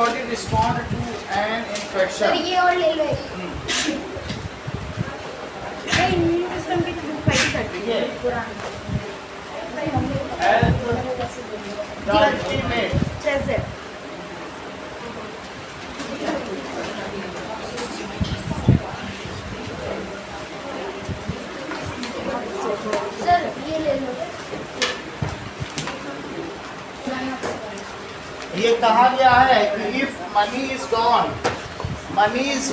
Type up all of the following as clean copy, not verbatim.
body respond to an infection. Sir ये और ले लो इम्यून सिस्टम की तो फाइट करती है Health, the ultimate. जैसे सर ये ले लो ये कहा गया है कि if money is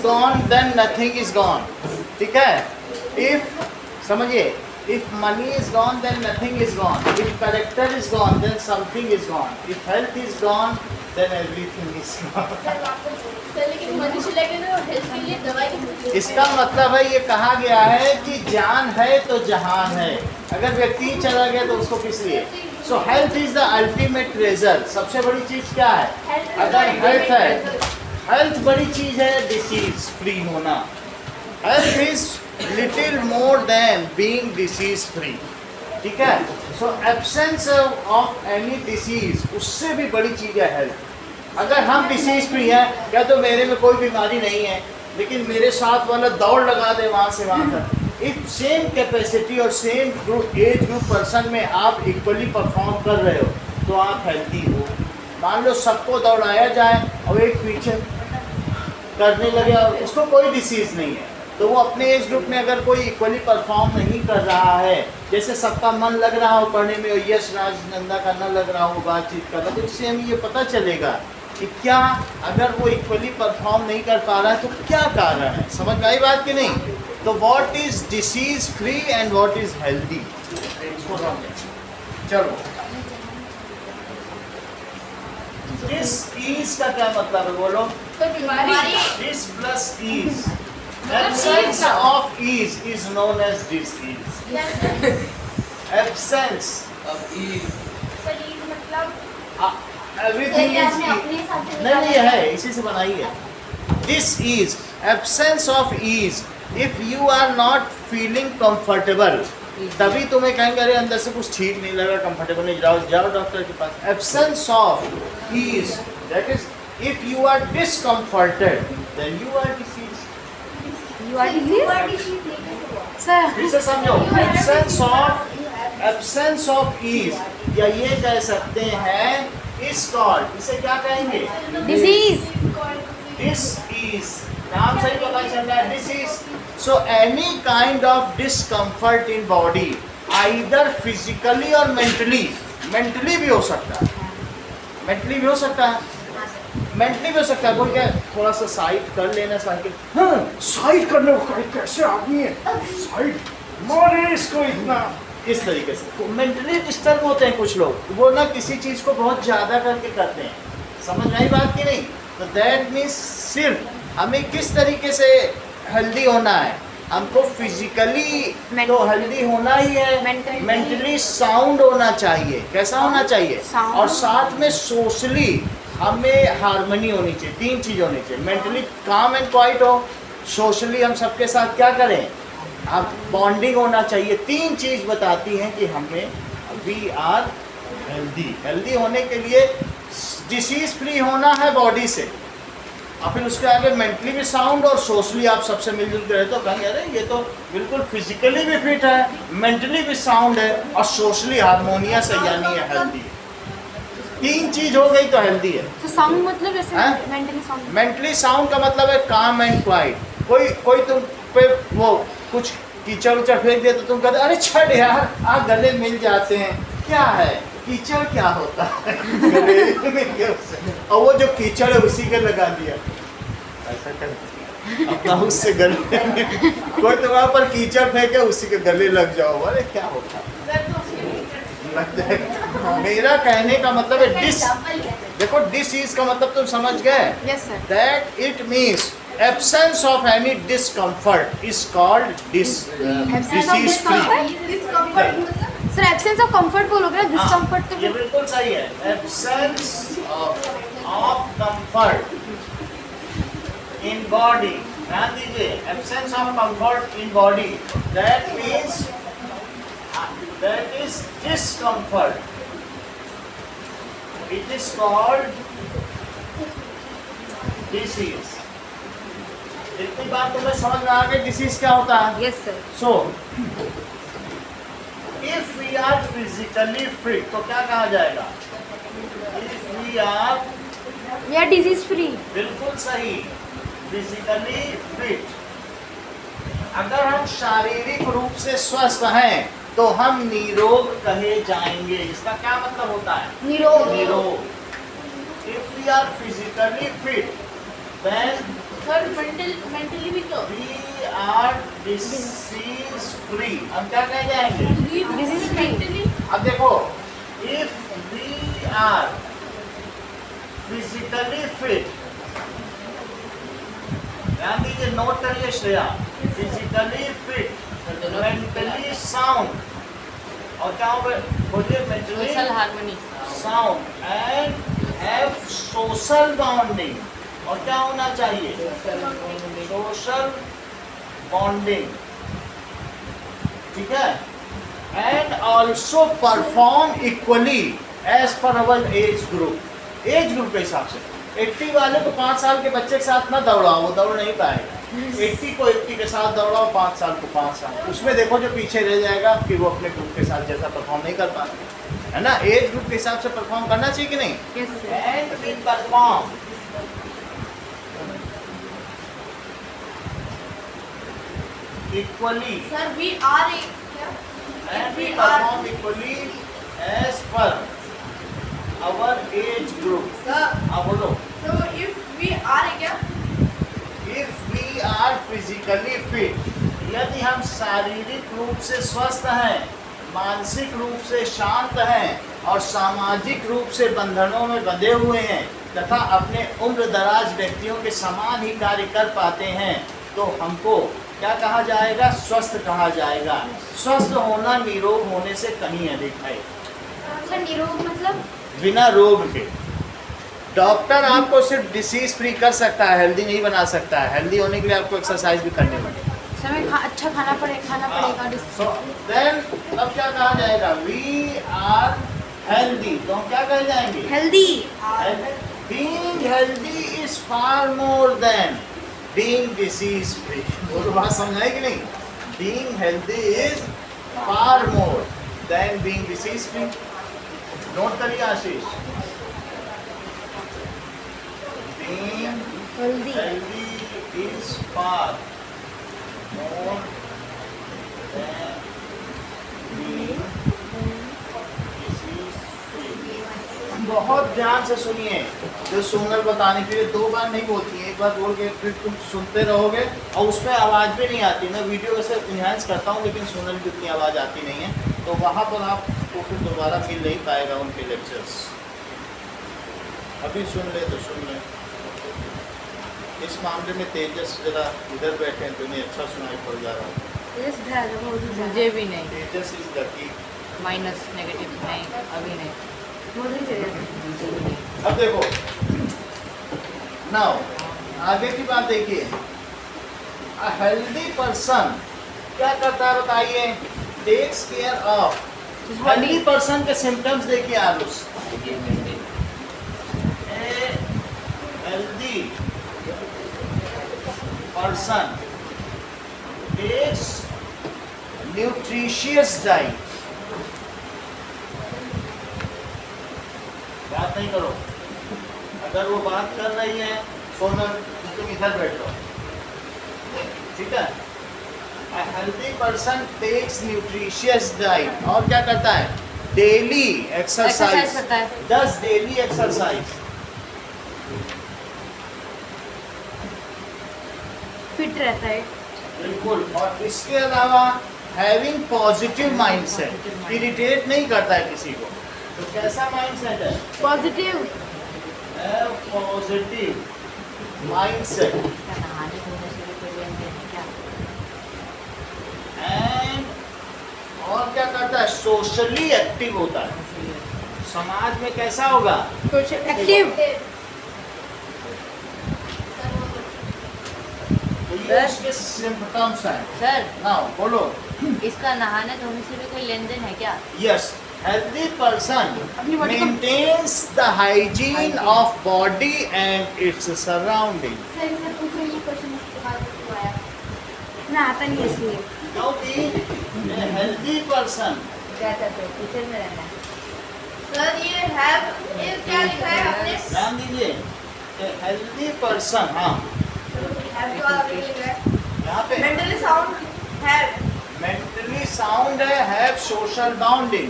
gone then nothing is gone. ठीक है, इफ समझिए, if money is gone then nothing is gone, if character is gone then something is gone, if health is gone then everything is gone. लेकिन मनुष्य लगे ना health के लिए दवाई इसका मतलब है, ये कहा गया है कि जान है तो जहान है। अगर व्यक्ति चला गया तो उसको किस लिए? सो health is the ultimate treasure. सबसे बड़ी चीज क्या है? अगर हेल्थ है, हेल्थ बड़ी चीज है, डिसीज फ्री होना। Health is little more than being disease free. ठीक है, सो एब्सेंस ऑफ एनी डिसीज, उससे भी बड़ी चीज है हेल्थ। अगर हम डिसीज फ्री हैं, क्या तो मेरे में कोई बीमारी नहीं है, लेकिन मेरे साथ वाला दौड़ लगा दे वहाँ से वहाँ तक, इफ सेम कैपेसिटी और same group age group person में आप इक्वली परफॉर्म कर रहे हो तो आप हेल्थी हो। मान लो सबको दौड़ाया जाए और एक पीछे करने लगे और उसको कोई डिसीज़ नहीं है, तो वो अपने एज ग्रुप में अगर कोई इक्वली परफॉर्म नहीं कर रहा है, जैसे सबका मन लग रहा हो पढ़ने में, यश राजनंदा का न लग रहा हो बातचीत करना, तो इससे हमें ये पता चलेगा कि क्या अगर वो इक्वली परफॉर्म नहीं कर पा रहा है तो क्या कारण है। समझ में आई बात कि नहीं? तो what is disease free and what is healthy, इसको समझें। चलो, दिस इज का क्या मतलब है बोलो? तो बीमारी this plus ease, absence of ease is known as disease. Absence of ease, शरीर मतलब एवरीथिंग इज, नहीं ये है, इसी से बनाई है। This is absence of ease, if you are not feeling comfortable, तभी तुम्हें कहेंगे अरे अंदर से कुछ ठीक नहीं लग रहा, कंफर्टेबल नहीं, जाओ डॉक्टर के पास। Absence of is, that is if you are discomforted then you are disease. You are disease sir फिर से समझो, एब्सेंस ऑफ इज, या ये कह सकते हैं इस कॉल्ड, इसे क्या कहेंगे? डिजीज दिस इज, नाम सही पता चल रहा है, this is. So any kind of discomfort in body, either physically और मेंटली भी हो सकता है, मेंटली भी हो सकता है, मेंटली भी हो सकता है। कोई क्या थोड़ा सा साइड कर लेना साइकिल, हाँ साइड करने को कैसे आदमी है, साइड मारे इसको इतना, इस तरीके से मेंटली डिस्टर्ब होते हैं कुछ लोग, वो ना किसी चीज़ को बहुत ज़्यादा करके करते हैं। समझ आई बात की नहीं? तो दैट मीन्स सिर्फ हमें किस तरीके से हेल्दी होना है, हमको फिजिकली तो हेल्दी होना ही है, मेंटली साउंड होना चाहिए। कैसा होना चाहिए? और साथ में सोशली हमें हार्मनी होनी चाहिए। तीन चीज़ होनी चाहिए, मेंटली काम एंड क्वाइट हो, सोशली हम सबके साथ क्या करें, अब बॉन्डिंग होना चाहिए। तीन चीज़ बताती हैं कि हमें वी आर हेल्दी। हेल्दी होने के लिए डिसीज फ्री होना है बॉडी से, और फिर उसके आगे मेंटली भी साउंड और सोशली आप सबसे मिलजुल के रहे तो कहेंगे अरे ये तो बिल्कुल फिजिकली भी फिट है, मेंटली भी साउंड है और सोशली हारमोनियस है, यानी ये हेल्दी है। तीन चीज हो गई तो हेल्दी है। तो साउंड मतलब जैसे मेंटली साउंड, मेंटली साउंड का मतलब है काम एंड क्वाइट। कोई तुम पे वो कुछ कीचड़ उचड़ फेंक दिया तो तुम कहते अरे छड़ यार, आ गले मिल जाते हैं। क्या है कीचड़, क्या होता है गले मिल गया उससे, और वो जो कीचड़ है उसी के लगा दिया, ऐसा कर अपना उससे गले में कोई तुम्हारे पर कीचड़ फेंके उसी के गले लग जाओ, अरे क्या होता है, लगता है। मेरा कहने का मतलब है डिस, देखो डिस इज का मतलब तुम समझ गए? Yes sir. That it means absence of any discomfort is called disease free। Sir absence of comfort बोलोगे ना, डिस्कम्फर्ट तो ये बिल्कुल सही है। absence of comfort in body, ध्यान दीजिए, absence of comfort in body, that means that is discomfort, it is called disease. इतनी बात तुम्हें समझ में आ गई डिसीज क्या होता है? Yes sir. So if we are physically fit तो क्या कहा जाएगा? इफ वी आर, या डिजीज फ्री। बिल्कुल सही, फिजिकली फिट। अगर हम शारीरिक रूप से स्वस्थ हैं तो हम निरोग कहे जाएंगे। इसका क्या मतलब होता है? निरोग। निरोग। If we are physically fit, then sir mentally भी तो we are disease free. हम क्या कह जाएंगे? Disease free. मेंटली अब देखो, if we are physically fit, ध्यान दीजिए, नोट करिए Shreya, physically fit, mentally sound, और क्या होगा? बोलिए, mentally social harmony sound and have social bonding। और क्या होना चाहिए? सोशल बॉन्डिंग, ठीक है। And also perform equally as per our age group. Age group के हिसाब से 80 वाले को 5 साल के बच्चे के साथ ना दौड़ाओ, वो दौड़ नहीं पाएगा। 80 को 80 के साथ दौड़ाओ, 5 साल को 5 साल, उसमें देखो जो पीछे रह जाएगा कि वो अपने ग्रुप के साथ जैसा परफॉर्म नहीं कर पाता है ना। एज ग्रुप के हिसाब से परफॉर्म करना चाहिए कि नहीं? Yes sir. And we perform equally sir we are and we perform equally as per our age group। Sir हाँ बोलो। तो इफ वी आर क्या? If we are physically fit, यदि हम शारीरिक रूप से स्वस्थ हैं, मानसिक रूप से शांत हैं और सामाजिक रूप से बंधनों में बंधे हुए हैं तथा अपने उम्र दराज व्यक्तियों के समान ही कार्य कर पाते हैं तो हमको क्या कहा जाएगा? स्वस्थ कहा जाएगा। स्वस्थ होना निरोग होने से कहीं अधिक है। सर निरोग मतलब? बिना रोग के। डॉक्टर आपको सिर्फ डिसीज फ्री कर सकता है, हेल्दी नहीं बना सकता है। हेल्दी होने के लिए आपको एक्सरसाइज भी करनी पड़ेगी। समय अच्छा खाना पड़ेगा। सो देन अब क्या कहा जाएगा? वी आर हेल्दी, तो हम क्या कह जाएंगे? Healthy. Being healthy is far more than being disease free. वो तो बात समझाए कि नहीं? Being healthy is far more than being disease free. Note करिए Ashish. Being healthy. healthy is far more than being disease free। बहुत ध्यान से सुनिए, जो सोनल बताने के लिए 2 बार नहीं बोलती है, एक बार बोल के फिर तुम सुनते रहोगे और उसमें आवाज़ भी नहीं आती। मैं वीडियो वैसे इन्हांस करता हूँ लेकिन सोनल की उतनी आवाज़ आती नहीं है, तो वहाँ पर आपको फिर दोबारा मिल नहीं पाएगा उनके लेक्चर्स। अभी सुन ले तो सुन ले। इस मामले में तेजस जरा इधर बैठे हैं, तुम्हें अच्छा सुनाई पड़ जा रहा है। मुझे भी नहीं, तेजस इज लकी। माइनस नेगेटिव नहीं, अभी नहीं। अब देखो, नाउ आगे की बात देखिए। अ हेल्दी पर्सन क्या करता है बताइए? Takes care of. Healthy person के सिम्टम्स देखिए Aarush. Healthy person takes nutritious diet। बात नहीं करो, अगर वो बात कर रही है सोनल तो तुम इधर बैठ जाओ, ठीक है। A healthy person takes nutritious diet और क्या करता है? डेली एक्सरसाइज करता है। 10 डेली एक्सरसाइज। फिट रहता है। बिल्कुल। और इसके अलावा हैविंग पॉजिटिव माइंडसेट, इरिटेट नहीं करता है किसी को। तो कैसा माइंडसेट है? पॉजिटिव। Positive mindset. एंड और क्या करता है? सोशली एक्टिव होता है। समाज में कैसा होगा? एक्टिव। ये उसके सिम्पटम्स हैं। सर नाउ बोलो। इसका नहाने धोने से भी कोई लेन देन है क्या? यस, healthy person अपनी body को- maintains the hygiene of body and its surrounding. Sir इसे पूछो ये क्वेश्चन उसके बाद क्यों आया? ना आता नहीं है इसलिए। क्योंकि a healthy person क्या करते हो किचन में रहना है सर ये क्या लिखा है आपने? ध्यान दीजिए, a healthy person, हाँ हैव तो आपने लिखा है। यहाँ पे mentally sound have mentally sound है, हैव सोशल बाउंडिंग,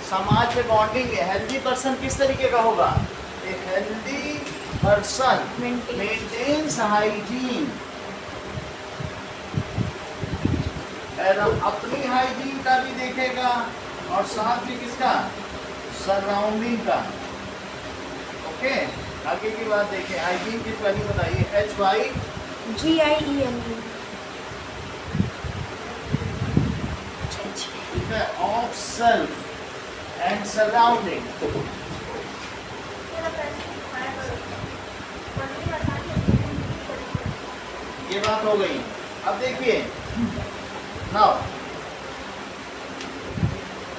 समाज में बॉन्डिंग है। हेल्दी पर्सन किस तरीके का होगा? A healthy person maintains hygiene, अपनी हाइजीन का भी देखेगा और साथ में किसका? सराउंडिंग का। ओके, आगे की बात देखें। हाइजीन की पहली बताइए, GIEN of self and surrounding. ये बात हो गई। अब देखिए नाउ,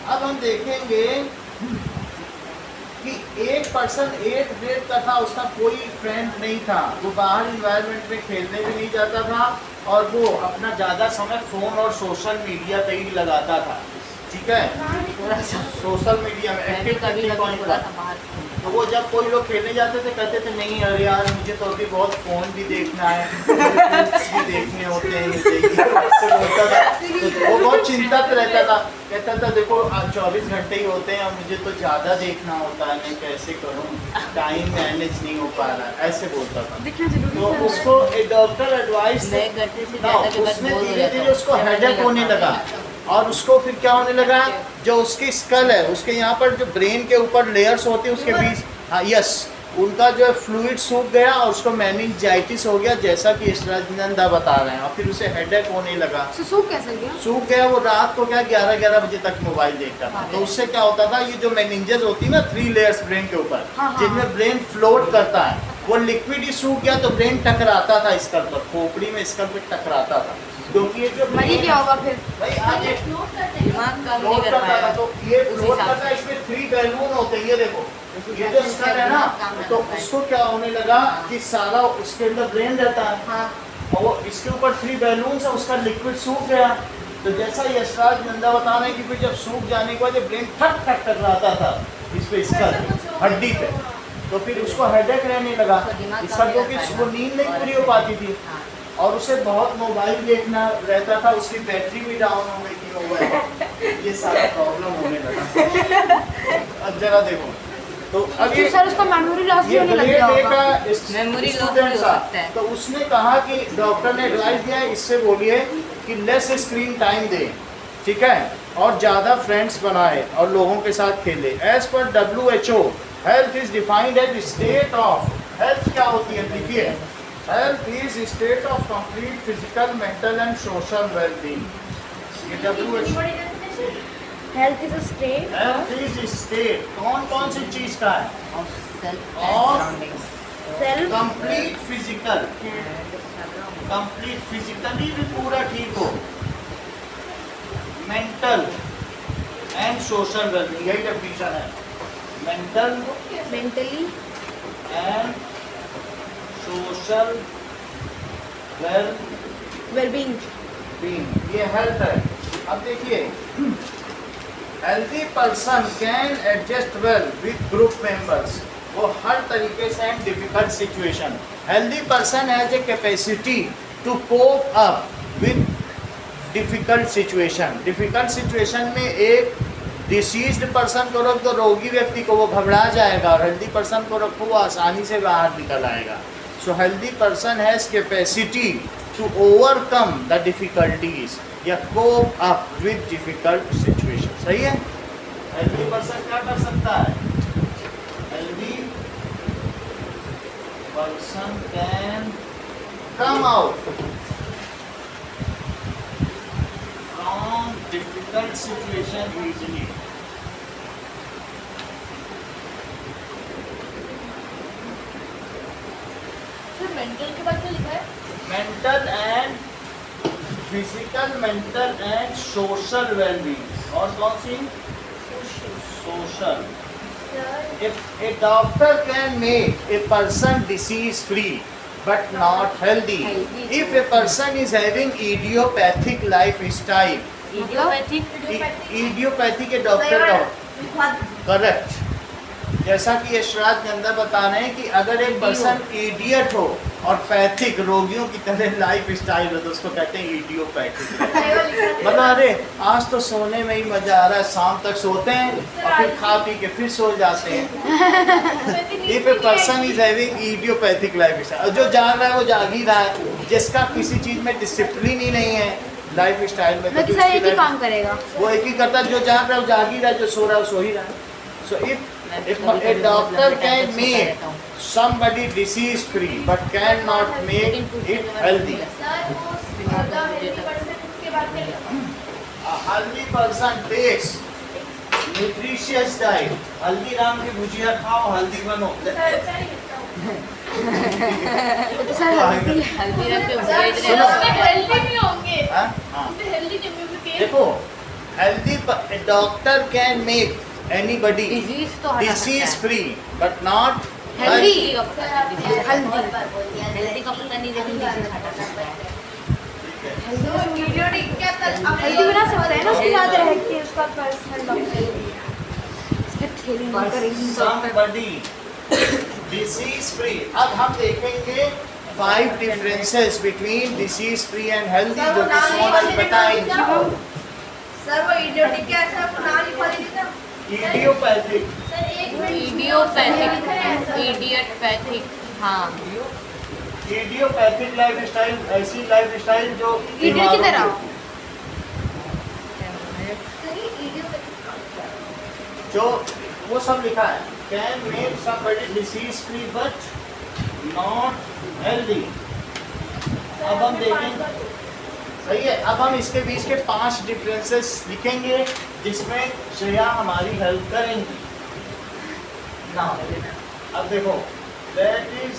अब हम देखेंगे कि एक पर्सन 8th ग्रेड का था, उसका कोई फ्रेंड नहीं था, वो बाहर इन्वायरमेंट में खेलने भी नहीं जाता था और वो अपना ज़्यादा समय फ़ोन और सोशल मीडिया पे ही लगाता था। ठीक है, थोड़ा सा सोशल मीडिया में मैंने एक्टिव कभी कभी पॉइंट बोला था। था बाहर तो वो जब कोई लोग खेलने जाते थे कहते थे नहीं अरे यार मुझे तो अभी बहुत फ़ोन भी देखना है, Netflix भी देखने होते हैं, ऐसे बोलता था। तो वो बहुत चिंतित रहता था, कहता था देखो आज 24 घंटे ही होते हैं और मुझे तो ज़्यादा देखना होता है, मैं कैसे करूँ, टाइम मैनेज नहीं हो पा रहा है, ऐसे बोलता था। देखना जरूरी तो है। उसको एक डॉक्टर एडवाइस मैं करती थी ना, ज्यादा के बाद उसमें बोर हो धीरे जाता धीरे हूँ। उसको मेरा हेडेक नहीं होने लगता। लगा और उसको फिर क्या होने लगा, जो उसकी स्कल है उसके यहाँ पर जो ब्रेन के ऊपर लेयर्स होती है उसके बीच, हाँ यस, उनका जो है फ्लूइड सूख गया और उसको मेनिंजाइटिस हो गया, जैसा कि ईश्वरानंदा बता रहे हैं, और फिर उसे हेडेक होने लगा। सूख कैसे गया? सूख गया, वो रात को क्या 11-11 बजे तक मोबाइल देखता था। तो उससे क्या होता था, ये जो मेनिंजेस होती है ना 3 लेयर्स ब्रेन के ऊपर, हाँ, हाँ। जिनमें ब्रेन फ्लोट करता है, वो लिक्विड ही सूख गया तो ब्रेन टकराता था स्कल पर, खोपड़ी में स्कल पे टकराता था, क्योंकि ये जो मरी क्या होगा फिर? भाई आगे नोट करते हैं। दिमाग काम नहीं फ्लोट कर करता था, पाएगा तो ये उस फ्लोट हिसाब करता है, से। इसमें 3 बैलून होते हैं, ये देखो उस ये हिसाब जो से स्कल है ना, काम ना तो कर पाए। उसको क्या होने लगा कि सारा उसके अंदर ब्रेन रहता है, हाँ और वो इसके ऊपर 3 बैलून है, उसका लिक्विड सूख गया। तो जैसा यशराज नंदा बता रहे हैं कि फिर जब सूख जाने के बाद ये ब्रेन ठक ठक टकराता था इस पे स्कल हड्डी पे, तो फिर उसको हेडेक रहने लगा, उसका दिमाग इसका काम क्योंकि नहीं कर वो पाएगा। नींद नहीं पूरी हो पाती थी हाँ और उसे बहुत मोबाइल देखना रहता था, उसकी बैटरी भी डाउन हो गई थी मोबाइल, ये सारा प्रॉब्लम होने लगा। अब जरा देखो, तो अब ये सर उसको मेमोरी लॉस भी ये होने लग ग्रेड गया ए होगा। का Memory loss स्टूडेंट भी हो था, सकता है। तो उसने कहा कि डॉक्टर ने एडवाइस दिया है, इससे बोलिए कि लेस स्क्रीन टाइम दे, ठीक है, और ज़्यादा फ्रेंड्स बनाए और लोगों के साथ खेले। As per WHO health is defined as state of, health क्या होती है देखिए, health is state of complete physical mental and social wellbeing. ये WHO health is a state health is state कौन कौन सी चीज़ का है, और सेल्फ और surrounding self complete physical, complete physically भी पूरा ठीक हो, मेंटल एंड सोशल वेलबींग, यही डेफिनेशन है, mental mentally and social wellbeing. Wellbeing, ये हेल्थ है। अब देखिए, healthy person can adjust well with group members, वो हर तरीके से and difficult situation, healthy person has a capacity to cope up with difficult situation. Difficult situation में एक डिसीज्ड पर्सन को रख दो, रोगी व्यक्ति को, वो घबरा जाएगा, और हेल्दी पर्सन को रखो वो आसानी से बाहर निकल आएगा। So healthy person has capacity to overcome the difficulties या cope up with difficult situation. सही है, हेल्दी पर्सन क्या कर सकता है, healthy person can come out from difficult situation easily. फिर मेंटल के बाद क्या लिखा है? Mental and physical, mental and social wellbeing, और कौन सी social. If a doctor can make a person disease free but not healthy, if a person is having idiopathic lifestyle, idiopathic a doctor का correct, जैसा कि यशराज के अंदर बता रहे हैं कि अगर एक पर्सन इडियट हो और पैथिक रोगियों की तरह लाइफ स्टाइल हो तो उसको कहते हैं इडियोपैथिक। मतलब अरे आज तो सोने में ही मजा आ रहा है, शाम तक सोते हैं और फिर खा पी के फिर सो जाते हैं। If a person is having idiopathic life style, जो जाग रहा है वो जाग ही रहा है, जिसका किसी चीज में डिसिप्लिन ही नहीं है लाइफ स्टाइल में, बाकी सारे एक ही काम करेगा, वो एक ही करता है, जो जाग रहा है वो जाग ही रहा है, जो सो रहा है वो सो ही रहा है। So if a doctor can make somebody disease free but cannot make it healthy, a healthy person takes nutritious diet. Haldiram की भुजिया खाओ, हेल्दी बनो। हेल्दी भी होंगे, हाँ, हेल्दी नहीं देखो healthy doctor can make anybody disease free but not healthy healthy का पता नहीं, लेकिन disease हटा सकता है। हेल्दी बना सकते हैं ना उसके साथ रह के, उसका पर्सनल डॉक्टर उसके थेली में करेंगे somebody disease free। अब हम देखेंगे 5 differences between disease free and healthy जो कि सोनल बताएंगे। सर वो इडियोटिक क्या है, सर नाम लिखवा दीजिए ना। इडियोपैथिक, सर एक इडियोपैथिक, हाँ, इडियोपैथिक लाइफ स्टाइल ऐसी लाइफ स्टाइल जो इडियट की तरह जो वो सब लिखा है, can make somebody disease free but not healthy. अब हम देखेंगे, सही है, अब हम इसके बीच के 5 डिफरेंसेस लिखेंगे जिसमें श्रेया हमारी हेल्प करेंगी ना। अब देखो, दैट इज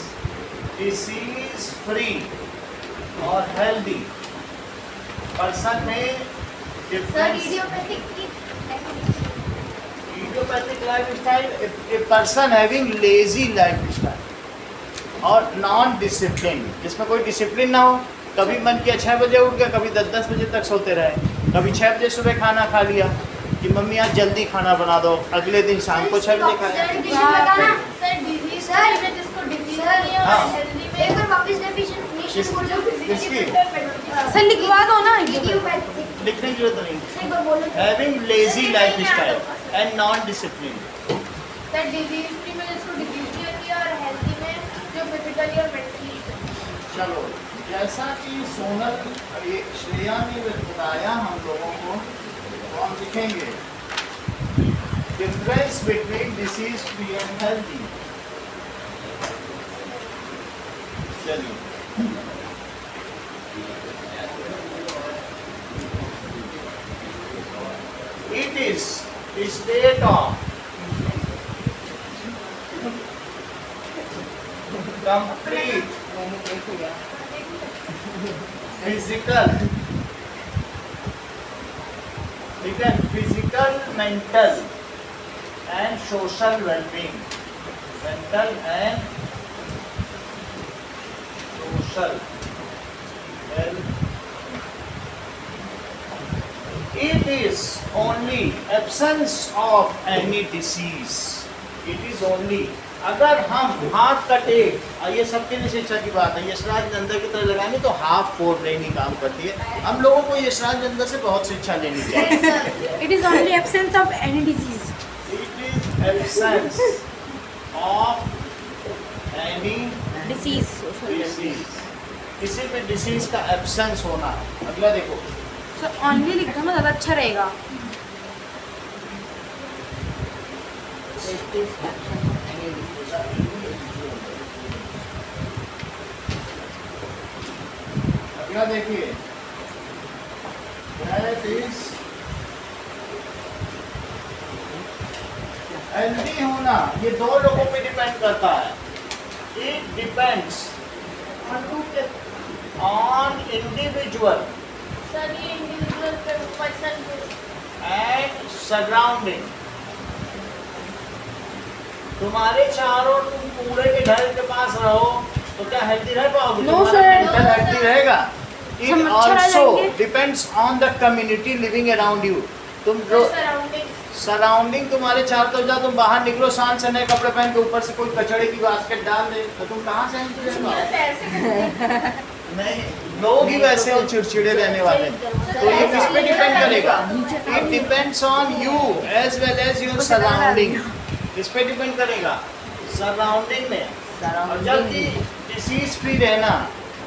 डिसीज फ्री और हेल्दी पर्सन में difference. Idiopathic life style, a person having lazy life style और नॉन डिसिप्लिन, जिसमें कोई डिसिप्लिन ना हो, कभी मन किया 6 बजे उठ गया, कभी 10 बजे तक सोते रहे, कभी 6 बजे सुबह खाना खा लिया कि मम्मी आज जल्दी खाना बना दो, अगले दिन शाम को 6 बजे खाया। सर लिखवा दो ना, लिखने की जरूरत नहीं। Having lazy life style and non discipline. Sir disease free में जिसको डिजीज नहीं होती है और हेल्दी में जो फिजिकली और मेंटली। चलो, जैसा कि सोनल ये श्रेया ने बताया हम लोगों को, तो हम लिखेंगे difference between disease free and healthy. चलिए, it is a state of complete physical, ठीक है, physical, mental and social well-being, mental and social well-being. It is only absence of any disease. It is only, अगर हम हाथ का take, ये सबके लिए शिक्षा की बात है, यशराज नंदा की तरह लगाएंगे तो हाफ फोर नहीं काम करती है। हम लोगों को यशराज नंदा से बहुत शिक्षा लेनी चाहिए। It is only absence of any disease. It is absence of any disease, किसी भी डिसीज का एब्सेंस होना। अगला देखो, सो ओनली लिखना ना ज़्यादा अच्छा रहेगा। अगला देखिए, that is हेल्दी होना, ये 2 लोगों पे डिपेंड करता है। It depends on individual sir ये इंडिविजुअल पर्सन and surrounding। तुम्हारे चारों तुम पूरे के घर के पास रहो तो क्या हेल्दी रह पाओगे? No, तुम्हारा sir. मेंटल हेल्दी रहेगा। इट सब मच्छर आ ऑल्सो जाएंगे। Depends on the community living around you. तुम जो सराउंडिंग तुम्हारे चारों तरफ जाओ, तुम बाहर निकलो शान से नए कपड़े पहन के, ऊपर से कोई कचड़े की बास्केट डाल दे तो तुम कहाँ से एंट्री ले पाओगे? नहीं, लोग ही वैसे हैं चिड़चिड़े रहने वाले। तो ये किस पे डिपेंड करेगा? It depends on you as well as your surrounding. किस पे डिपेंड करेगा? सराउंडिंग में। और जबकि डिसीज फ्री रहना,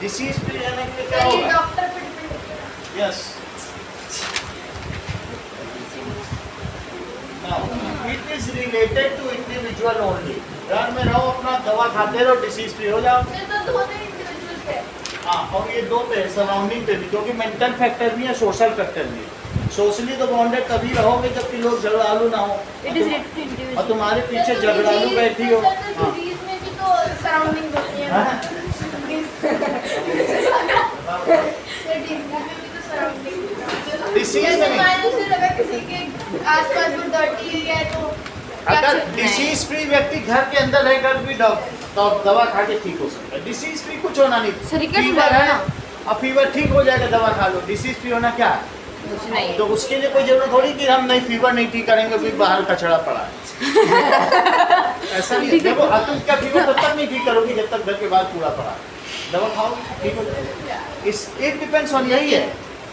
डिसीज फ्री रहने के लिए क्या होगा? डॉक्टर पे डिपेंड करता है। Yes, it is related to individual only. घर में रहो, अपना दवा खाते रहो, डिसीज फ्री हो जाओ। ये तो दोनों इंडिविजुअल पे है। हाँ, और ये दो पे सराउंडिंग पे भी, क्योंकि मेंटल फैक्टर भी है, सोशल फैक्टर भी है। सोशली तो बॉन्डेड तभी रहोगे जबकि लोग झगड़ालू ना हो। It is related to individual. और तुम्हारे पीछे झगड़ालू बैठी हो। हाँ। डिजीज में भी तो सराउंडिंग होती है। हाँ? ये डिजीज में भी तो सराउंडिंग। Disease में भी। मान लो से लगा किसी के आसपास वो डर्टी एरिया है तो अगर डिसीज फ्री व्यक्ति घर के अंदर रहकर भी तो दवा खा के ठीक हो सकता है। डिसीज फ्री कुछ होना नहीं। सरीका फीवर है ना। अब फीवर ठीक हो जाएगा, दवा खा लो। डिसीज फ्री होना क्या है? कुछ नहीं। तो उसके लिए कोई जरूरत थोड़ी कि हम नहीं फीवर नहीं ठीक करेंगे, फिर बाहर कचड़ा पड़ा है। ऐसा नहीं है। देखो, तुम क्या फीवर तब तक नहीं ठीक करोगी जब तक घर के बाहर कूड़ा पड़ा है। दवा खाओ ठीक हो जाएगा। इट डिपेंड्स ऑन, यही है।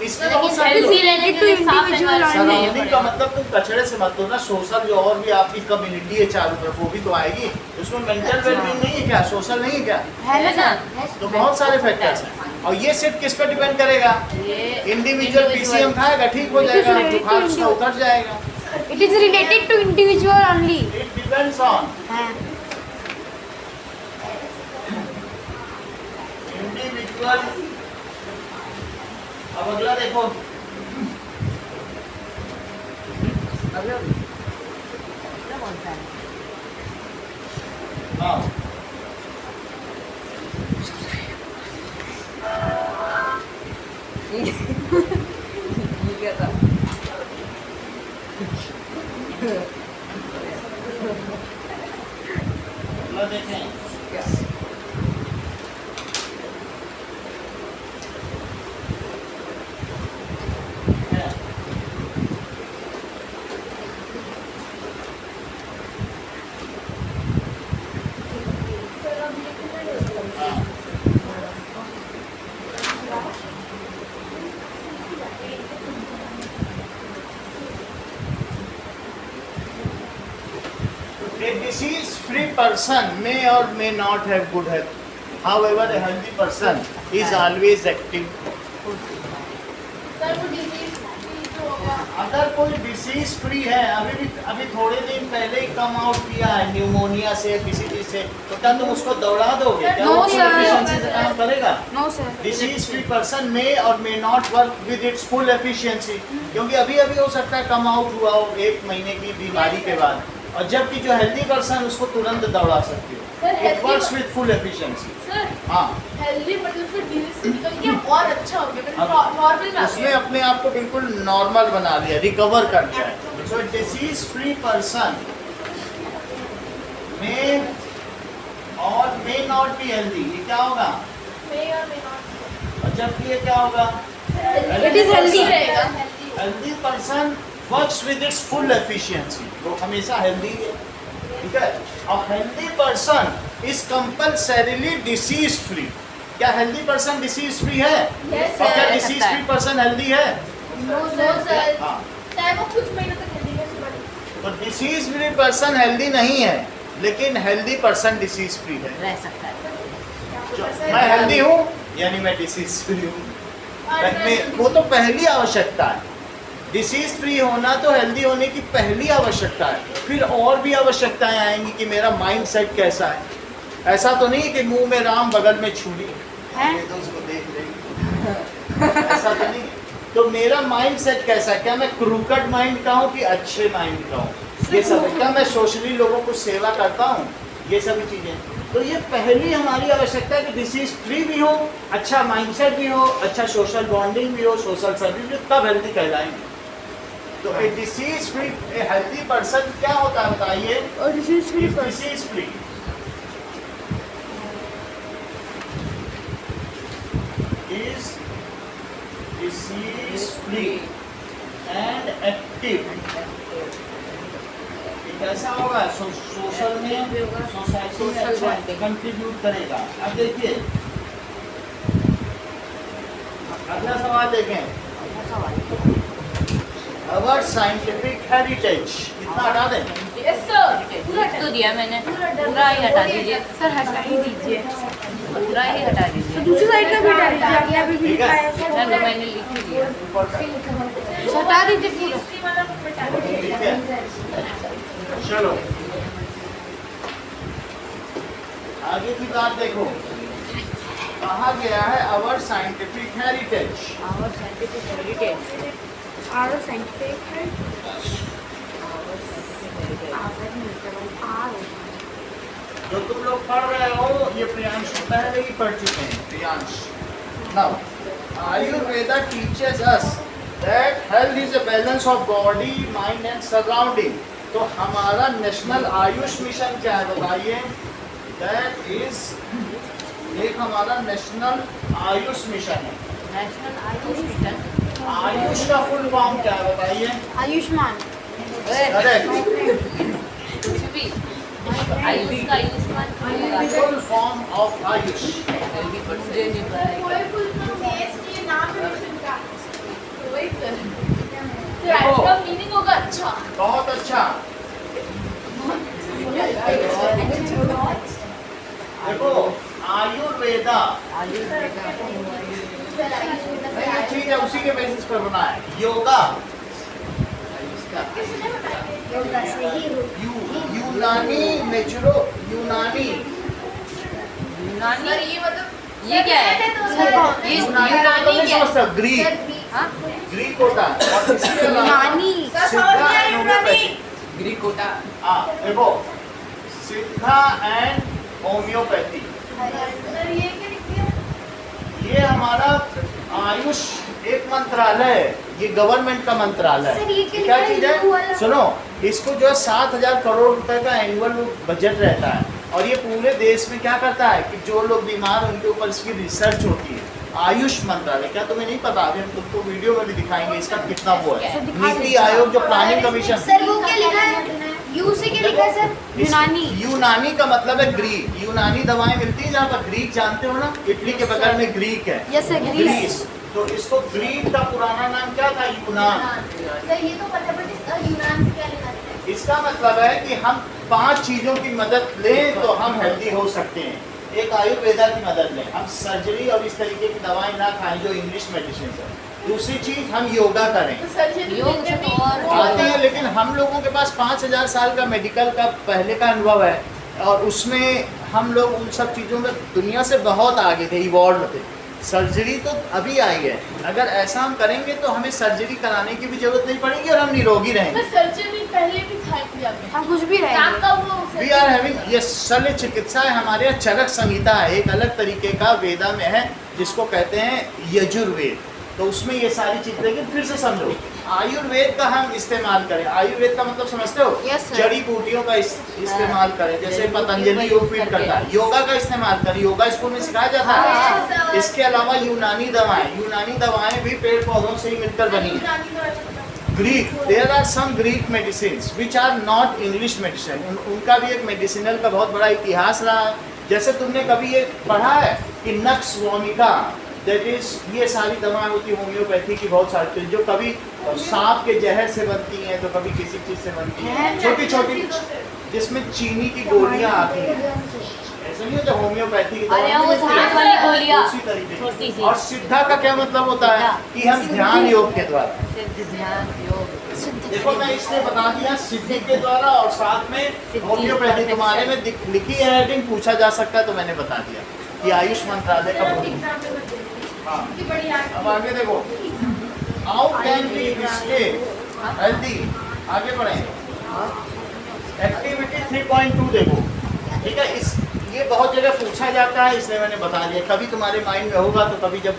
इसमें बहुत सारे It is related to individual only. Surrounding का मतलब तुम कचड़े से मत दो ना। सोशल जो और भी आपकी कम्युनिटी है चारों तरफ, वो भी तो आएगी। उसमें मेंटल वेलबींग नहीं है क्या? सोशल नहीं है क्या? है ना? तो बहुत सारे फैक्टर्स हैं। और ये सिर्फ किस पर डिपेंड करेगा? इंडिविजुअल पीसीएम खाएगा ठीक हो जाएगा, बुखार उसका उतर जाएगा। It is related to individual only. It depends on individual. अब अगला देखो, कौन सा है? हाँ ये क्या था? अगला देखें। क्या? A disease-free person may or may not have good health. However, a healthy person is always active. Sir वो डिजीज जो होगा अगर कोई डिसीज फ्री है, अभी थोड़े दिन पहले ही कम आउट किया है न्यूमोनिया से, किसी चीज से, तो क्या तुम उसको दौड़ा दोगे? क्या No, वो sir. efficiency से काम करेगा? No sir. Disease free person may और may not work with its full efficiency, क्योंकि अभी हो सकता है कम आउट हुआ हो 1 महीने की बीमारी के बाद, और जबकि जो हेल्दी पर्सन उसको तुरंत दौड़ा सकती हो। Sir, it healthy works with full efficiency. Sir हाँ, हेल्दी मतलब फिर डिजीज से निकल के और अच्छा हो गया, अब नॉर्मल में उसने अपने आप को बिल्कुल नॉर्मल बना लिया, रिकवर कर लिया है। सो डिसीज फ्री पर्सन मे और मे नॉट बी हेल्दी, ये क्या होगा? और जबकि ये क्या होगा? It is healthy. रहेगा healthy person works with its full efficiency, वो हमेशा हेल्दी है, ठीक है। और healthy person is compulsorily disease free. क्या हेल्दी पर्सन डिसीज फ्री है? Yes, और क्या sir. Disease free person healthy है? नो सर हाँ, चाहे वो कुछ महीनों तक हेल्दी है। तो डिसीज फ्री पर्सन हेल्दी नहीं है, लेकिन हेल्दी पर्सन डिसीज फ्री है। रह सकता है। जो मैं हेल्दी हूँ यानी मैं डिसीज फ्री हूँ। वो तो पहली आवश्यकता है। डिसीज फ्री होना तो हेल्दी होने की पहली आवश्यकता है, फिर और भी आवश्यकताएं आएंगी कि मेरा माइंड सेट कैसा है। ऐसा तो नहीं कि मुंह में राम बगल में छुरी हैं? ये तो उसको देख रही ऐसा तो नहीं। तो मेरा माइंड सेट कैसा है? क्या मैं क्रूकड माइंड का हूँ कि अच्छे माइंड का हूँ? ये सब है। क्या मैं सोशली लोगों को सेवा करता हूँ? ये सभी चीज़ें। तो ये पहली हमारी आवश्यकता है कि डिसीज फ्री भी हो, अच्छा माइंड सेट भी हो, अच्छा सोशल बॉन्डिंग भी हो, सोशल सर्विस भी हो, तब हेल्दी कहलाएंगे। तो ए डिसीज फ्री, ए हेल्दी पर्सन क्या होता है बताइए? और disease free person disease free is disease free and active. कैसा होगा? सोशल में, सोसाइटी में अच्छा कंट्रीब्यूट करेगा। अब देखिए अगला सवाल देखें। अवर साइंटिफिक हेरिटेज कितना हटा दें? यस सर, तो दिया मैंने, पूरा ही हटा दीजिए सर हटा ही दीजिए। पूरा ही हटा तो दीजिए। दूसरी साइड का भी हटा दीजिए, आपने अभी भी ठीक है। लिखा है सर उसको। मैंने लिख ही दिया। हटा दीजिए पूरा। हिस्ट्री वाला बता दीजिए। ठीक है, चलो आगे की बात देखो। कहा गया है our scientific heritage. Our scientific heritage, our scientific है। जो तुम लोग पढ़ रहे हो ये प्रियांश पहले ही पढ़ चुके हैं। Priyansh, now Ayurveda teaches us that health is a balance of body, mind and surrounding. तो हमारा नेशनल आयुष मिशन क्या है बताइए? दैट इज एक हमारा नेशनल आयुष मिशन है। National AYUSH mission. आयुष का फुल फॉर्म क्या है बताइए? आयुष्मान। करेक्ट, कुछ भी आयुष का Ayushman full form of Ayush. जल्दी पर मुझे नहीं पता है कोई फुल फॉर्म एसटी नाम है मिशन का। वही सर, देखो। इसका मीनिंग होगा अच्छा। बहुत अच्छा। देखो आयुर्वेदा ये चीज है उसी के बेसिस पर बना है। योगा यूनानी नेचुरो यूनानी यूनानी। सर ये मतलब ये क्या है? सर कौन? ये यूनानी का मतलब यूनानी नहीं क्या है? समझता, ग्रीक हाँ? ग्रीक होता है। और इसके अलावा यूनानी। सिद्धा and होम्योपैथी। ग्रीक होता। हाँ देखो, सिद्धा एंड होम्योपैथी सर ये क्या लिख दिया? ये हमारा आयुष एक मंत्रालय है, ये गवर्नमेंट का मंत्रालय सर, ये है। क्या क्या लिखा है? चीज ये है? वाला? सुनो, इसको जो है 7,000 करोड़ रुपए का एनुअल बजट रहता है और ये पूरे देश में क्या करता है कि जो लोग बीमार हैं उनके ऊपर इसकी रिसर्च होती है। आयुष मंत्रालय, क्या तुम्हें नहीं पता? अभी हम तुमको वीडियो में भी दिखाएंगे इसका कितना वो है। सर, दिखा नीति दीजिए। आयोग जो प्लानिंग कमीशन, सर वो क्या लिखा है? यू से क्या लिखा है सर? यूनानी। यूनानी का मतलब है ग्रीक। यूनानी दवाएं मिलती है जहाँ पर, ग्रीक जानते हो ना, इटली के बगल में ग्रीक है। Yes sir, Greece. तो इसको ग्रीक का पुराना नाम क्या था? यूनान। सर ये तो पता बट इसका यूनान से क्या लिखा है? इसका मतलब है कि हम 5 चीजों की मदद लें तो हम हेल्दी हो सकते हैं। एक आयुर्वेदा की मदद लें, हम सर्जरी और इस तरीके की दवाएं ना खाएं जो इंग्लिश मेडिसिन है। दूसरी चीज, हम योगा करें। तो सर्जरी योग से तो और आते हैं, लेकिन हम लोगों के पास 5,000 साल का मेडिकल का पहले का अनुभव है और उसमें हम लोग उन सब चीज़ों में दुनिया से बहुत आगे थे, इवॉल्व थे। सर्जरी तो अभी आई है। अगर ऐसा हम करेंगे तो हमें सर्जरी कराने की भी जरूरत नहीं पड़ेगी और हम निरोगी रहेंगे। सर्जरी पहले भी था इंडिया में। हम कुछ भी नाम रहेंगे। का वो वी आर हैविंग, ये शल्य चिकित्सा है हमारे यहाँ। चरक संहिता है, एक अलग तरीके का वेदा में है जिसको कहते हैं यजुर्वेद। तो उसमें ये सारी चीज़, लेकिन फिर से समझो, आयुर्वेद का हम इस्तेमाल करें। आयुर्वेद का मतलब समझते हो? Yes, sir. जड़ी बूटियों का इस्तेमाल करें, जैसे पतंजलि योग फीड करता है। योगा का इस्तेमाल करें, योगा स्कूल में सिखाया जाता Yes, है। sir. इसके अलावा यूनानी दवाएं भी पेड़ पौधों से ही मिलकर बनी है। Greek, there are some Greek medicine which are not English medicine. उनका भी एक मेडिसिनल का बहुत बड़ा इतिहास रहा है। जैसे तुमने कभी ये पढ़ा है कि नक्स वोमिका, दैट इज, ये सारी दवाएं होती है होम्योपैथी की, बहुत सारी चीज जो कभी सांप के जहर से बनती हैं तो कभी किसी चीज से बनती हैं, छोटी छोटी, जिसमें चीनी की गोलियां आती हैं। ऐसा नहीं होता होम्योपैथी की अरे दवा वो सांप वाली गोलियां, उसी तरीके की। छोटी सी। और सिद्धा का क्या मतलब होता है कि हम ध्यान योग के द्वारा, सिद्ध ध्यान योग। देखो मैं इसलिए बता दिया, सिद्धि के द्वारा और साथ में होम्योपैथी तुम्हारे में लिखी है हेडिंग, पूछा जा सकता है तो मैंने बता दिया कि आयुष मंत्रालय का बोल। हाँ, अब आगे देखो, how can we stay healthy. आगे बढ़ें, एक्टिविटी 3.2 देखो, ठीक है। इस ये बहुत जगह पूछा जाता है इसलिए मैंने बता दिया। कभी तुम्हारे माइंड में होगा तो कभी जब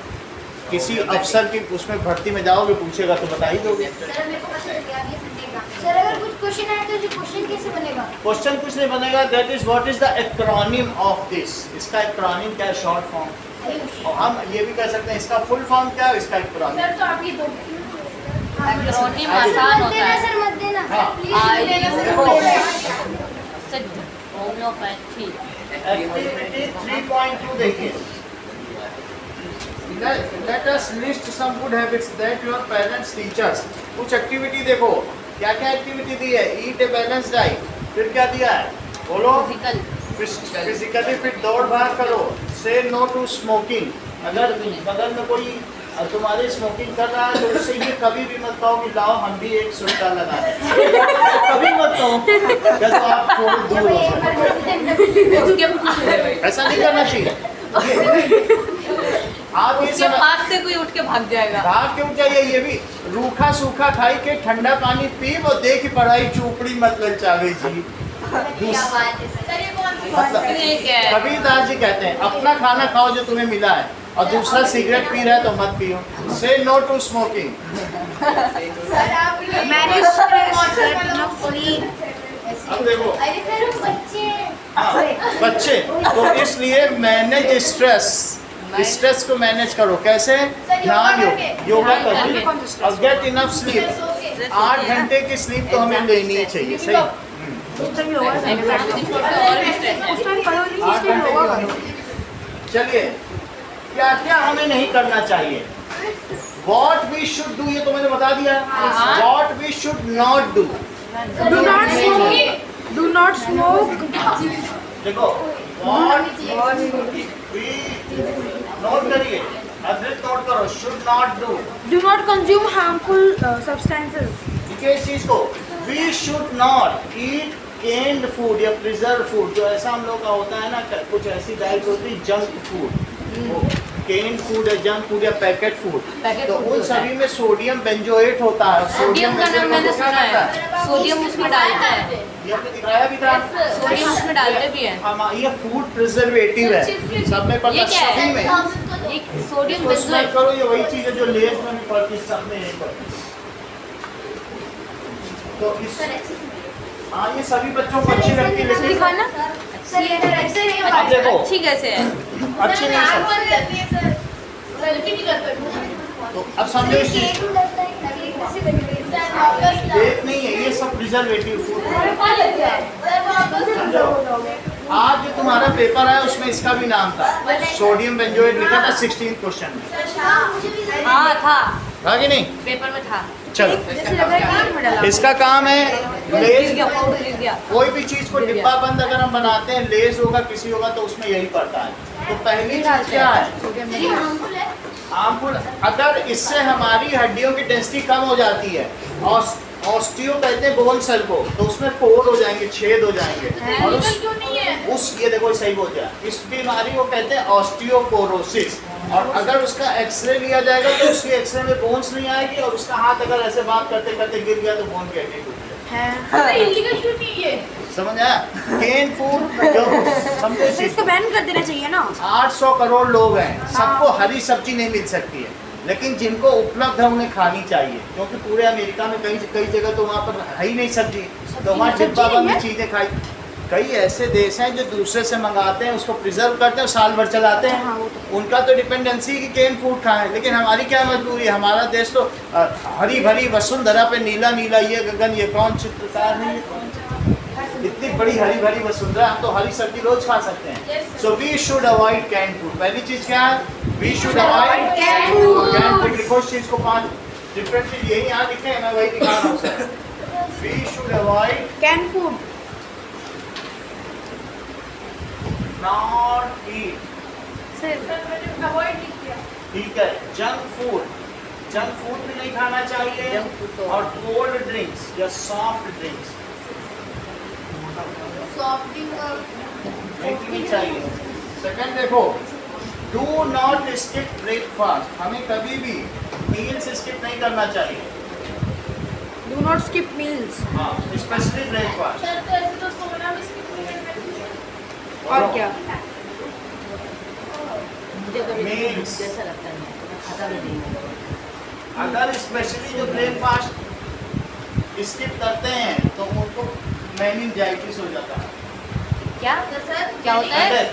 किसी अफसर की उसमें भर्ती में जाओगे पूछेगा तो बता ही दोगे। सर मेरे को पता चल गया ये संडे का। सर अगर कुछ क्वेश्चन आए तो जो क्वेश्चन कैसे बनेगा? क्वेश्चन कुछ नहीं बनेगा, that is what is the acronym of this. इसका एक्रोनिम क्या है, शॉर्ट फॉर्म। और हम ये भी कह सकते हैं इसका फुल फॉर्म क्या है, इसका एक्रोनिम। सर तो आप ये दो एक्रोनिम आसान होता है। सर मत देना हाँ। सिद्ध होम्योपैथी। एक्टिविटी 3.2 देखिए। Let us list some good habits that your parents teach us. कुछ एक्टिविटी देखो, क्या क्या एक्टिविटी दी है। ईट ए बैलेंस डाइट, फिर क्या दिया है बोलो। फिजिकली फिट, दौड़ भाग करो। से नो टू स्मोकिंग। अगर बगल में कोई तुम्हारे स्मोकिंग कर रहा है तो उससे ये कभी भी मत कहो कि लाओ हम भी एक सुट्टा लगा दें। कभी मत कहो, या तो आप थोड़ी दूर हो जाए। ऐसा नहीं करना चाहिए। आप ये उसके पास से कोई उठ के भाग जाएगा। भाग क्यों चाहिए, ये भी रूखा सूखा खाई के ठंडा पानी पी और देखी पढ़ाई चूपड़ी मतलब चावे जी। सर ये कौन सी मतलब ठीक है। कबीरदास जी कहते हैं अपना खाना खाओ जो तुम्हें मिला है, और दूसरा सिगरेट पी रहा है तो मत पियो। से नो टू स्मोकिंग। सर आप मैनेज अब देखो अरे सर बच्चे हाँ, बच्चे तो इसलिए मैनेज स्ट्रेस को मैनेज करो। कैसे, ध्यान योगा करके और गेट इनफ स्लीप। 8 घंटे की स्लीप तो हमें लेनी ही चाहिए। सही। चलिए क्या क्या हमें नहीं करना चाहिए। वॉट वी शुड डू, ये तो मैंने बता दिया। What we should not do. Do not smoke. Do not smoke. देखो वॉट वी नोट करिए, अद्रित नोट करो। Should not do, Do not consume harmful substances. देखिए इस चीज को। We should not eat canned food या प्रिजर्व फूड। जो ऐसा हम लोग का होता है ना, कुछ ऐसी डाइट होती है जंक फूड, केन्ड फूड है, जंक फूड या पैकेट फूड। तो उन सभी में सोडियम बेंजोएट होता है। सोडियम का नाम मैंने सुना है। सोडियम उसमें डालते हैं। ये आपने दिखाया भी था। सोडियम उसमें डालते भी हैं। हम ये फूड प्रिजर्वेटिव है, सब में पड़ता ये है, क्या है? सभी में। ये सोडियम इसको स्मेल बेंजोएट। करो, ये वही चीज है जो लेज में भी पड़ती है, सब में नहीं पड़ती। तो इस हाँ ये सभी बच्चों को अच्छी लगती है, लेकिन दिखाना। सर ये ऐसे नहीं अब देखो अच्छी कैसे है? अच्छी नहीं नाक है। बंद रहती है सर, गलती नहीं करते। तो अब समझो इस चीज को। डेट नहीं है, ये सब प्रिजर्वेटिव फूड है। आज जो तुम्हारा पेपर है उसमें इसका भी नाम था, सोडियम बेंजोएट लिखा था 16 क्वेश्चन में। हाँ था, था कि नहीं? पेपर में था। चलो जैसे लग रहा है कि डाला। इसका काम है गिर लेस। गया, पाउडर गिर गया। कोई भी चीज को डिब्बा बंद अगर हम बनाते हैं, लेस होगा किसी होगा तो उसमें यही पड़ता है। तो पहली चीज क्या है, हार्मफुल। अगर इससे हमारी हड्डियों की डेंसिटी कम हो जाती है, और ऑस्टियो कहते हैं बोन सेल को, तो उसमें पोर हो जाएंगे, छेद हो जाएंगे। और क्यों नहीं है? उस ये देखो सही बोल गया, इस बीमारी को कहते हैं ऑस्टियोपोरोसिस। और अगर उसका एक्सरे लिया जाएगा तो उसके एक्सरे में बोन्स नहीं आएगी, और उसका हाथ अगर ऐसे बात करते करते गिर गया तो बोन के हड्डी टूट जाएगी। सर इलीगल क्यों नहीं है? समझ आया? केन फूड जो समझो इस तो चीज इसको को। बैन कर देना चाहिए ना। 800 करोड़ लोग हैं, सबको हरी सब्जी नहीं मिल सकती है, लेकिन जिनको उपलब्ध है उन्हें खानी चाहिए। क्योंकि पूरे अमेरिका में कई जगह तो वहाँ पर है ही नहीं सब्जी, तो वहाँ डिब्बा बंद चीज़ें खाई। कई ऐसे देश हैं जो दूसरे से मंगाते हैं, उसको प्रिजर्व करते हैं, साल भर चलाते हैं। उनका तो डिपेंडेंसी की केन फूड खाएं, लेकिन हमारी क्या मजबूरी है। हमारा देश तो हरी भरी वसुंधरा पे नीला नीला ये गगन, ये कौन चित्रकार है, ये कौन इतनी बड़ी हरी भरी वसुंधरा, हम तो हरी सब्जी रोज खा सकते हैं। So we should avoid can food. पहली चीज क्या है, we should avoid can food. लिखो इस चीज को, 5 डिफरेंट चीज यही यहाँ लिखे हैं, मैं वही दिखा रहा हूँ sir. We should avoid can food. Not eat, sir मैंने अवॉइड नहीं किया। ठीक है। जंक फूड भी नहीं खाना चाहिए, जंक फूड तो और कोल्ड ड्रिंक्स या सॉफ्ट ड्रिंक्स सॉफ्ट ड्रिंक नहीं पीनी चाहिए। सेकंड देखो, डू नॉट स्किप ब्रेकफास्ट। हमें कभी भी मील्स स्किप नहीं करना चाहिए। Do not skip meals. हाँ, स्पेशली ब्रेकफास्ट। सर तो ऐसे तो सोना भी skip नहीं करना चाहिए। और क्या? मुझे कभी Meals. जैसा लगता है खाता भी नहीं है। अगर स्पेशली जो ब्रेकफास्ट स्किप करते हैं तो उनको मेनिंजाइटिस हो जाता है। क्या सर क्या होता है? हेडेक।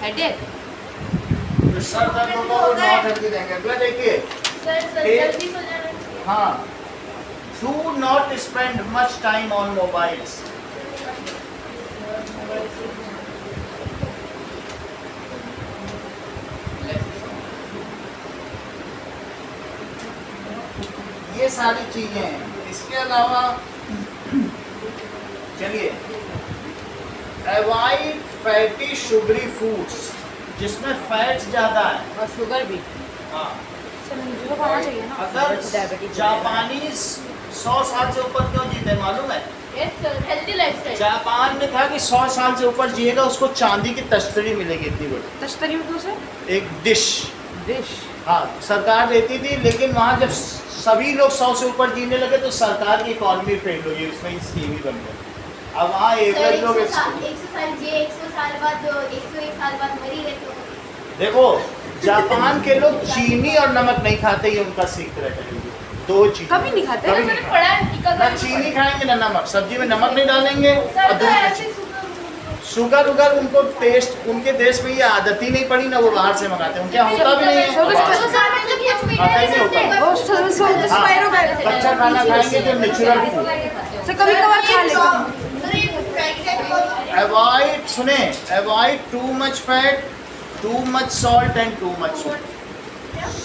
हेडेक। तो सर दर्द होगा वो नॉट हेल्दी रहेंगे। अगला देखिए, सर जल्दी सो जाना चाहिए। हाँ, do not spend much time on mobiles. ये सारी चीजें हैं। इसके अलावा चलिए, अवॉइड फैटी शुगरी फूड्स जिसमें फैट्स ज्यादा है। और शुगर भी। हाँ, सर मुझे तो खाना चाहिए ना। अगर डायबिटीज जापानीज 100 साल से ऊपर क्यों जीते मालूम है? Yes sir, healthy lifestyle. Japan में था कि 100 साल से ऊपर जिएगा उसको चांदी की तश्तरी मिलेगी इतनी बड़ी, तश्तरी में सर एक डिश। डिश। हाँ, सरकार देती थी, लेकिन वहाँ जब सभी लोग 100 से ऊपर जीने लगे तो सरकार की इकॉनमी फेल हो गई, उसमें स्कीम ही बन गई। अब वहाँ एवरेज लोग 100 साल जिए, 100 साल बाद 101 साल बाद मरी गए तो देखो, जापान के लोग चीनी और नमक नहीं खाते, ये उनका सीक्रेट है। दो चीज कभी नहीं खाते? कभी मैंने नहीं पढ़ा है खाते। टीका ना चीनी खाएंगे ना नमक, सब्जी में नमक नहीं डालेंगे और सर तो दूध में ऐसे शुगर उगर उनको टेस्ट, उनके देश में ये आदत ही नहीं पड़ी ना, वो बाहर से मंगाते हैं, उनके यहाँ होता भी नहीं है। सर, बाहर से। खाता ही नहीं होता। वो सर हाँ, स्पाइरो बैग कच्चा खाना खाएंगे जो नेचुरल फूड। सर कभी कभार खा लेते हैं। अवॉइड, सुने, avoid too much fat, too much salt and too much sugar.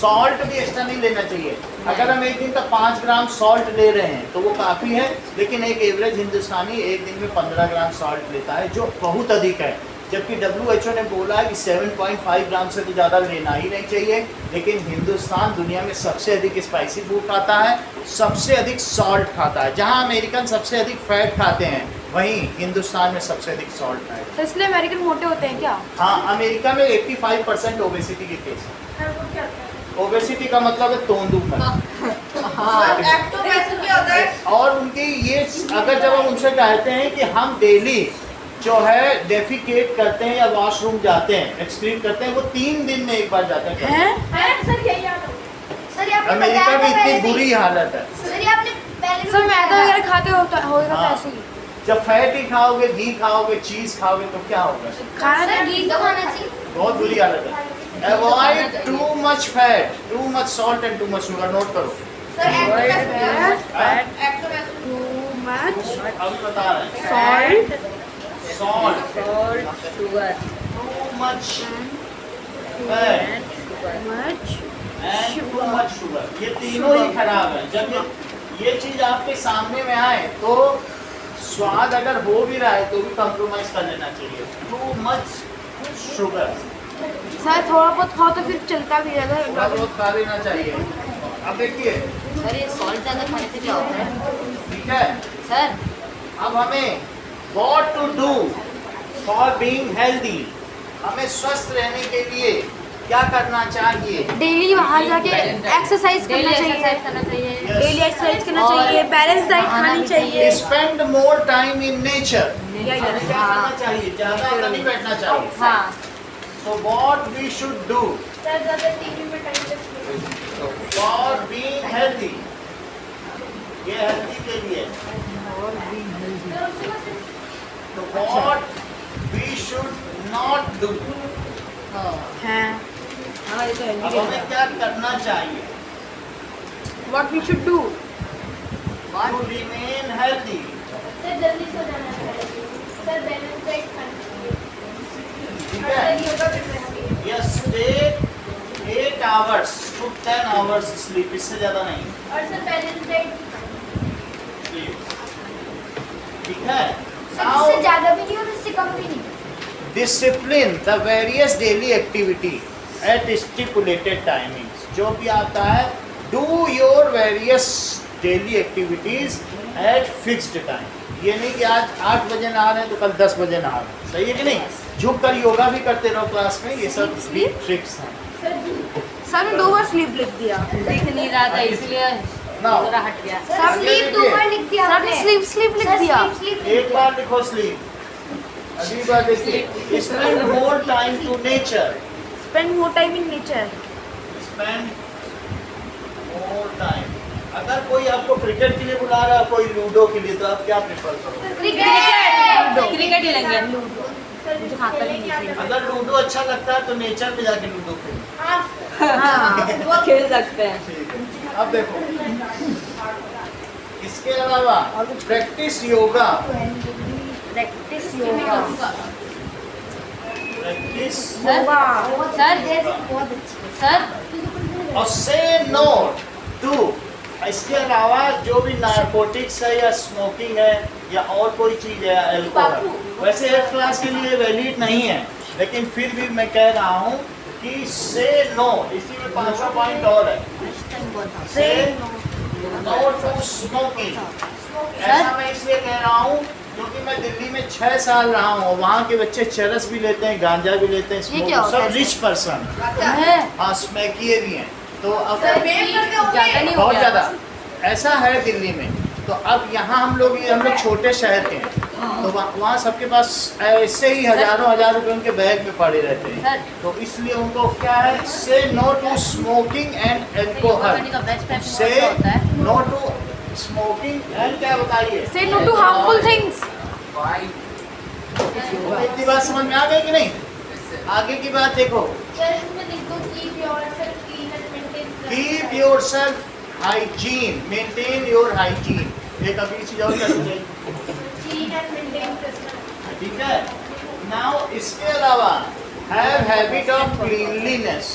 Salt भी एक्स्ट्रा नहीं लेना चाहिए। अगर हम एक दिन का 5 ग्राम सॉल्ट ले रहे हैं तो वो काफ़ी है, लेकिन एक एवरेज हिंदुस्तानी एक दिन में 15 ग्राम सॉल्ट लेता है, जो बहुत अधिक है। जबकि WHO ने बोला है कि 7.5 ग्राम से तो ज़्यादा लेना ही नहीं चाहिए। लेकिन हिंदुस्तान दुनिया में सबसे अधिक स्पाइसी फूड खाता है, सबसे अधिक सॉल्ट खाता है। जहाँ अमेरिकन सबसे अधिक फैट खाते हैं, वहीं हिंदुस्तान में सबसे अधिक सॉल्ट है। तो इसलिए अमेरिकन मोटे होते हैं क्या? हाँ, अमेरिका में 85% ओबेसिटी के केस है। ओबेसिटी का मतलब है तोंदूपन। और उनकी ये, अगर जब हम उनसे कहते हैं कि हम डेली जो है डेफिकेट करते हैं या वॉशरूम जाते हैं, एक्सक्रीट करते हैं, वो 3 दिन में एक बार जाते हैं। अमेरिका में इतनी बुरी हालत है। सर मैदा वगैरह खाते होगा तो हाँ। ऐसे ही जब फैट ही खाओगे, घी खाओगे, चीज खाओगे तो क्या होगा? खाना बहुत बुरी हालत है। Avoid too much fat, too much salt and too much sugar. Note करो। टू मच अभी बता रहे हैं। Salt salt, sugar. Too much fat much and too much sugar, ये तीनों ही खराब है। जब ये चीज आपके सामने में आए तो स्वाद अगर हो भी रहा है तो भी कॉम्प्रोमाइज कर लेना चाहिए। टू मच शुगर, सर थोड़ा बहुत खाओ तो फिर चलता भी थोड़ा रहेगा। बहुत खा लेना चाहिए। अब देखिए, सर ये सॉल्ट ज़्यादा खाने से क्या होता है? ठीक है, सर अब हमें what to do for being healthy, हमें स्वस्थ रहने के लिए क्या करना चाहिए? डेली बाहर जाके एक्सरसाइज करना डेली चाहिए। एक्सरसाइज करना चाहिए। Yes. डेली एक्सरसाइज करना चाहिए, बैलेंस डाइट खानी चाहिए। Spend more time in nature, या हमें क्या करना चाहिए? ज्यादा अंदर नहीं बैठना चाहिए। हाँ। So what we should do for being healthy, ये हेल्दी के लिए, तो what we should not do, हैं। हाँ ये तो अब हेल्दी हमें क्या करना चाहिए what we should do? to remain healthy? जल्दी सो जाना चाहिए सर, बैलेंस डाइट खानी चाहिए। ठीक है, yes, take 8 hours to 10 hours sleep, इससे ज्यादा नहीं और सर बैलेंस डाइट sleep। ठीक है, इससे ज्यादा भी नहीं और इससे कम भी नहीं। discipline the various daily activity at stipulated timings, जो भी आता है, do your various daily activities at fixed time। ये नहीं कि आज 8 बजे नहा रहे हैं तो कल 10 बजे नहा रहे हैं, सही है कि नहीं? झुक कर योगा भी करते रहो क्लास में, ये सब भी ट्रिक्स हैं। सर ने 2 बार स्लीप लिख दिया। दिख नहीं रहा था इसलिए ना थोड़ा हट गया। सर स्लीप 2 बार लिख दिया सर ने स्लीप लिख दिया। एक बार लिखो स्लीप, अगली बार देखिए spend more time to nature, spend more time in nature. Spend time. अगर कोई आपको क्रिकेट के लिए बुला रहा है, कोई लूडो के लिए, तो आप क्या प्रेफर करोगे? क्रिकेट ही लेंगे। मुझे खाता नहीं है। अगर लूडो अच्छा लगता है तो नेचर में जाके लूडो खेलो। हाँ खेल सकते हैं। ठीक है, अब देखो इसके अलावा practice yoga, practice yoga practice sir और से नो टू। इसके अलावा जो भी नारकोटिक्स है या स्मोकिंग है या और कोई चीज़ है, अल्कोहल, वैसे 8th क्लास के लिए वैलिड नहीं है, लेकिन फिर भी मैं कह रहा हूँ कि से नो। इसी में 5वां पॉइंट और है, से नो टू स्मोकिंग। ऐसा मैं इसलिए कह रहा हूँ क्योंकि मैं दिल्ली में 6 साल रहा हूँ, वहाँ के बच्चे चरस भी लेते हैं, गांजा भी लेते हैं, ये क्या smoke, होता है? सब रिच पर्सन, हाँ स्मैकिए भी हैं। तो अब ज्यादा नहीं हो बहुत गया। ज़्यादा ऐसा है दिल्ली में। तो अब यहाँ हम लोग छोटे शहर के हैं, तो वहाँ सबके पास ऐसे ही हज़ारों रुपए उनके बैग में पड़े रहते हैं। सर। तो इसलिए उनको क्या है, say no to smoking and alcohol, say no to smoking and क्या बताइए, से नो टू हार्मफुल थिंग्स। इतनी बात समझ में आ गई कि नहीं? आगे की बात देखो, keep your self hygiene, maintain your hygiene. एक अभी चीज और कर दीजिए, ठीक है। नाउ इसके अलावा हैव हैबिट ऑफ क्लीनलीनेस,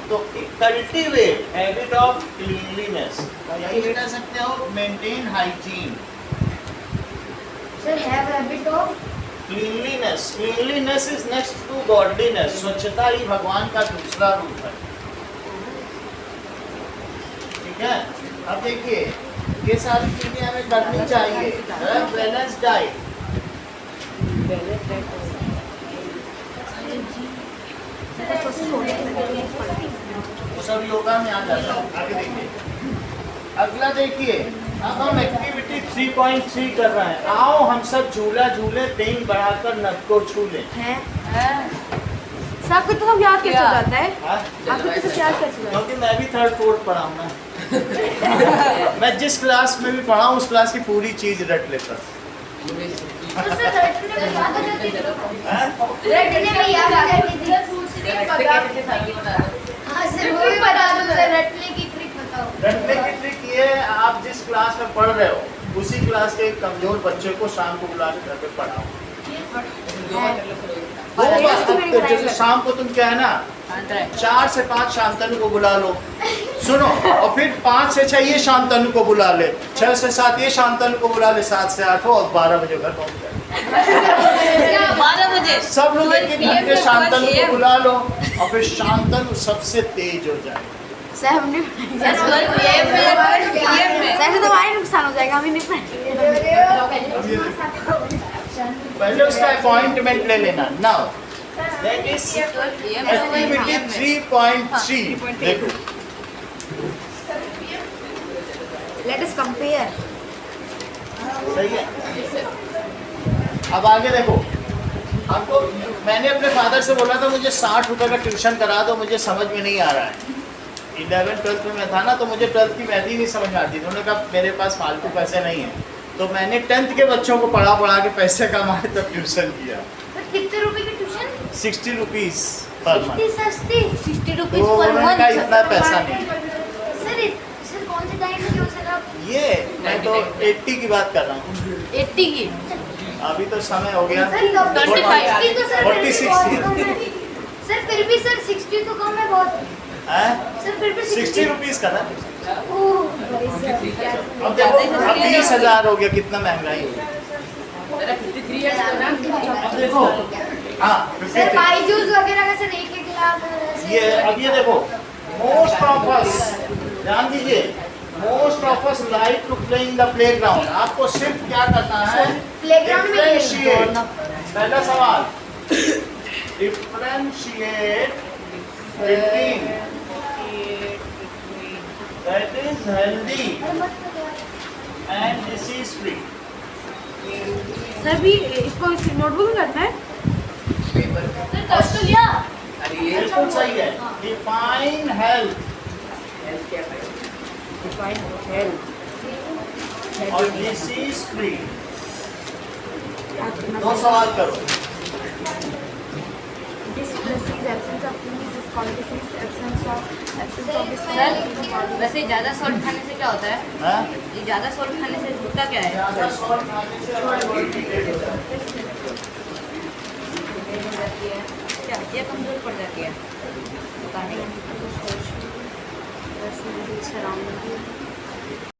तो कल्टीवेट हैबिट ऑफ क्लीनलीनेस, यही बता सकते हो, maintain hygiene. Cleanliness, cleanliness is next to godliness. स्वच्छता ही भगवान का दूसरा रूप है, ठीक है। अब देखिए ये सारी चीजें हमें करनी चाहिए। बैलेंस डाइट, वो सब योगा में आ जाता है। आगे देखिए, अगला देखिए, अब हम एक्टिविटी 3.3 कर रहे हैं। आओ हम सब झूला झूले, तेज बढ़ाकर नद को छू लें। सबको तो सब याद कैसे हो जाता है? हाँ? आपको तो सब याद कैसे हो जाता क्योंकि मैं भी 3rd 4th पढ़ा हूँ ना। मैं जिस क्लास में भी पढ़ा हूँ उस क्लास की पूरी चीज रट लेता हूँ। हाँ? रटने की ट्रिक ये है, आप जिस क्लास में पढ़ रहे हो उसी क्लास के एक कमजोर बच्चे को शाम को बुला के घर पे पढ़ाओ। जैसे शाम को तुम क्या है ना, 4 से 5 शांतनु को बुला लो, सुनो, और फिर 5 से 6 ये शांतनु को बुला ले, 6 से 7 ये शांतनु को बुला ले, 7 से 8 हो और 12 बजे घर पहुँच जाए। 12 बजे सब लोग एक एक घंटे शांतनु को बुला लो और फिर शांतनु सबसे तेज हो जाए। सर हमने सर तो हमारे नुकसान हो जाएगा, हमें नहीं पहले उसका अपॉइंटमेंट ले लेना। Now that is activity 3.3। देखो, लेट अस कंपेयर। सही है। अब आगे देखो, आपको मैंने अपने फादर से बोला था मुझे 60 रुपए का ट्यूशन करा दो, मुझे समझ में नहीं आ रहा है। 11th 12th में मैं था ना, तो मुझे 12th की मैथ ही नहीं समझ में आती। उन्होंने कहा मेरे पास फालतू पैसे नहीं है, तो मैंने 10th के बच्चों को पढ़ा के पैसे कमाए तब ट्यूशन किया। कितने रुपए की ट्यूशन? 60 rupees per month. सस्ती 60 तो रुपीज पर उन्होंने कहा मंथ। इतना पैसा नहीं। सर कौन से टाइम में सर आप ये मैं तो 80 की बात कर रहा हूँ, 80 की। अभी तो समय हो गया। सर 60 तो सर 46 सर फिर भी सर 60 तो कम है बहुत। है, सर फिर भी 60 रुपीज़ का ना। ओह अब देखो, अब 20,000 हो गया, कितना महंगाई हो गया। अब देखो, हाँ सर 53। बाईजूस वगैरह का सर 1-1 लाख ये अब ये देखो, मोस्ट ऑफ अस, ध्यान दीजिए, most of us like to play in the playground. आपको सिर्फ क्या करना है, प्लेग्राउंड में डिफरेंशिएट। पहला सवाल, differentiate between that is healthy and disease free। Sir भी इसको नोटबुक में करना है। सर कष्ट तो लिया। बिल्कुल सही है। डिफाइन हेल्थ, और डिसीज फ्री। दो सवाल करो। This disease, absence of fleas is called disease, absence of this sir वैसे ज़्यादा सॉल्ट खाने से क्या होता है? हाँ? ये ज़्यादा सॉल्ट खाने से होता क्या है? ज़्यादा सॉल्ट खाने से हमारी बॉडी डिग्रेड हो जाती है। हो जाती है क्या? ये कमज़ोर पड़ जाती है? पता नहीं। surrounding.